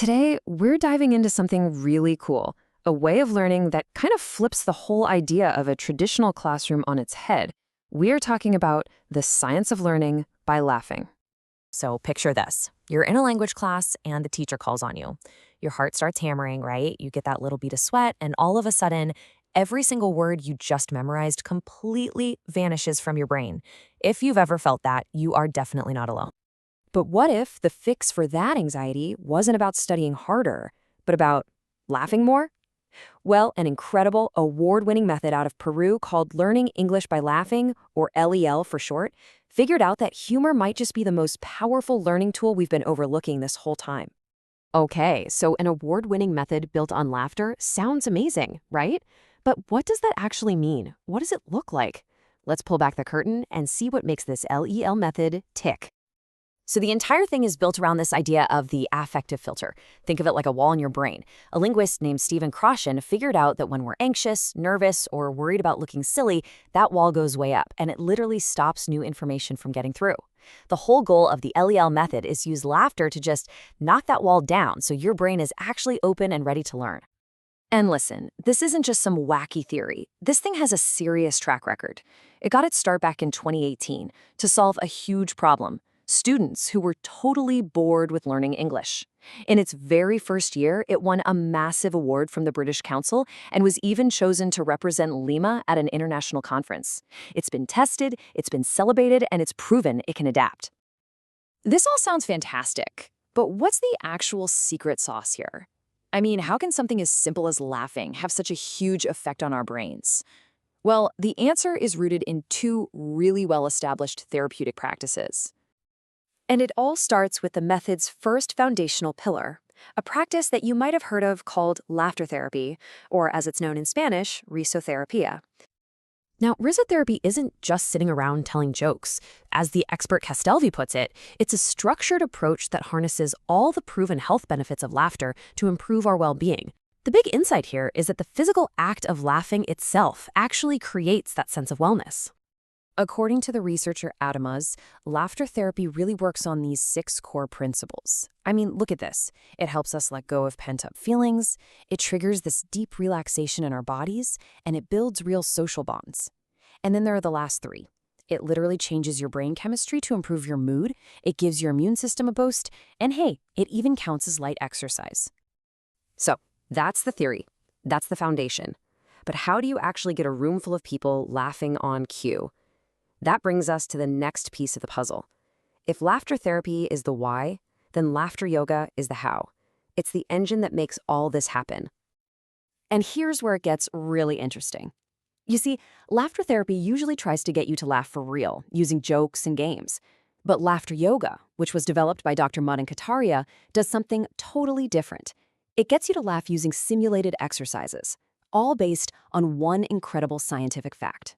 Today, we're diving into something really cool, a way of learning that kind of flips the whole idea of a traditional classroom on its head. We are talking about the science of learning by laughing. So picture this. You're in a language class and the teacher calls on you. Your heart starts hammering, right? You get that little bead of sweat, and all of a sudden, every single word you just memorized completely vanishes from your brain. If you've ever felt that, you are definitely not alone. But what if the fix for that anxiety wasn't about studying harder, but about laughing more? Well, an incredible, award-winning method out of Peru called Learning English by Laughing, or LEL for short, figured out that humor might just be the most powerful learning tool we've been overlooking this whole time. Okay, so an award-winning method built on laughter sounds amazing, right? But what does that actually mean? What does it look like? Let's pull back the curtain and see what makes this LEL method tick. So the entire thing is built around this idea of the affective filter. Think of it like a wall in your brain. A linguist named Stephen Krashen figured out that when we're anxious, nervous, or worried about looking silly, that wall goes way up, and it literally stops new information from getting through. The whole goal of the LEL method is to use laughter to just knock that wall down so your brain is actually open and ready to learn. And listen, this isn't just some wacky theory. This thing has a serious track record. It got its start back in 2018 to solve a huge problem: students who were totally bored with learning English. In its very first year, it won a massive award from the British Council and was even chosen to represent Lima at an international conference. It's been tested, it's been celebrated, and it's proven it can adapt. This all sounds fantastic, but what's the actual secret sauce here? I mean, how can something as simple as laughing have such a huge effect on our brains? Well, the answer is rooted in two really well-established therapeutic practices. And it all starts with the method's first foundational pillar, a practice that you might have heard of called laughter therapy, or as it's known in Spanish, risoterapia. Now, risotherapy isn't just sitting around telling jokes. As the expert Castelvi puts it, it's a structured approach that harnesses all the proven health benefits of laughter to improve our well-being. The big insight here is that the physical act of laughing itself actually creates that sense of wellness. According to the researcher Adamas, laughter therapy really works on these 6 core principles. I mean, look at this. It helps us let go of pent-up feelings, it triggers this deep relaxation in our bodies, and it builds real social bonds. And then there are the last 3. It literally changes your brain chemistry to improve your mood, it gives your immune system a boost, and hey, it even counts as light exercise. So, that's the theory. That's the foundation. But how do you actually get a room full of people laughing on cue? That brings us to the next piece of the puzzle. If laughter therapy is the why, then laughter yoga is the how. It's the engine that makes all this happen. And here's where it gets really interesting. You see, laughter therapy usually tries to get you to laugh for real, using jokes and games. But laughter yoga, which was developed by Dr. Madan Kataria, does something totally different. It gets you to laugh using simulated exercises, all based on one incredible scientific fact.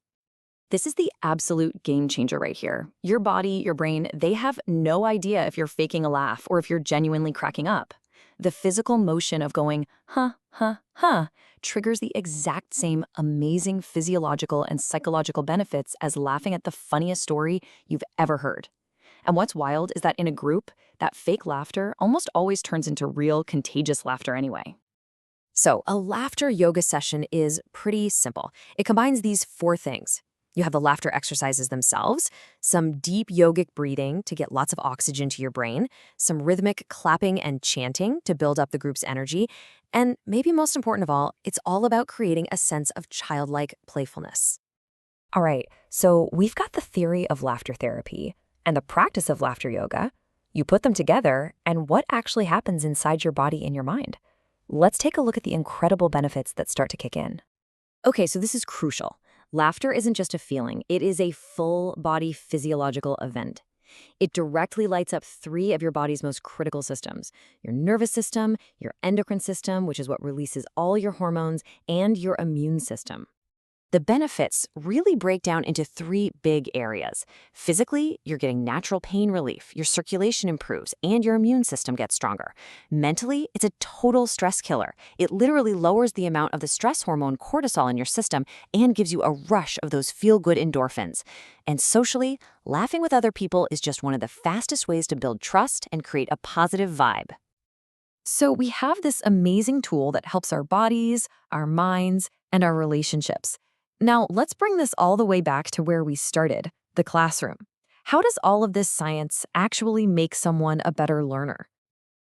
This is the absolute game changer right here. Your body, your brain, they have no idea if you're faking a laugh or if you're genuinely cracking up. The physical motion of going, huh, huh, huh, triggers the exact same amazing physiological and psychological benefits as laughing at the funniest story you've ever heard. And what's wild is that in a group, that fake laughter almost always turns into real, contagious laughter anyway. So, a laughter yoga session is pretty simple. It combines these 4 things. You have the laughter exercises themselves, some deep yogic breathing to get lots of oxygen to your brain, some rhythmic clapping and chanting to build up the group's energy, and maybe most important of all, it's all about creating a sense of childlike playfulness. All right, so we've got the theory of laughter therapy and the practice of laughter yoga. You put them together, and what actually happens inside your body and your mind? Let's take a look at the incredible benefits that start to kick in. Okay, so this is crucial. Laughter isn't just a feeling, it is a full-body physiological event. It directly lights up 3 of your body's most critical systems: your nervous system, your endocrine system, which is what releases all your hormones, and your immune system. The benefits really break down into 3 big areas. Physically, you're getting natural pain relief, your circulation improves, and your immune system gets stronger. Mentally, it's a total stress killer. It literally lowers the amount of the stress hormone cortisol in your system and gives you a rush of those feel-good endorphins. And socially, laughing with other people is just one of the fastest ways to build trust and create a positive vibe. So we have this amazing tool that helps our bodies, our minds, and our relationships. Now, let's bring this all the way back to where we started, the classroom. How does all of this science actually make someone a better learner?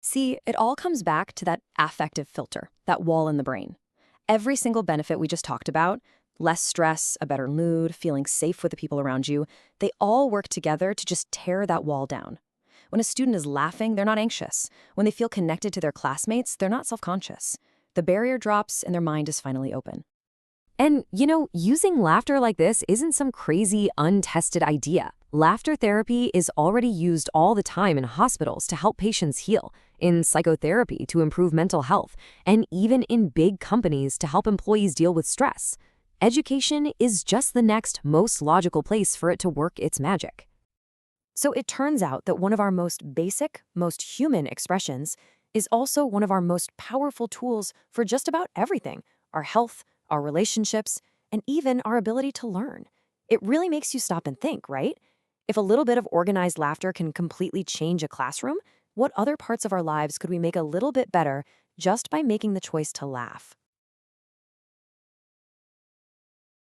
See, it all comes back to that affective filter, that wall in the brain. Every single benefit we just talked about, less stress, a better mood, feeling safe with the people around you, they all work together to just tear that wall down. When a student is laughing, they're not anxious. When they feel connected to their classmates, they're not self-conscious. The barrier drops and their mind is finally open. And, using laughter like this isn't some crazy, untested idea. Laughter therapy is already used all the time in hospitals to help patients heal, in psychotherapy to improve mental health, and even in big companies to help employees deal with stress. Education is just the next most logical place for it to work its magic. So it turns out that one of our most basic, most human expressions is also one of our most powerful tools for just about everything: our health, our relationships, and even our ability to learn. It really makes you stop and think, right? If a little bit of organized laughter can completely change a classroom, what other parts of our lives could we make a little bit better just by making the choice to laugh?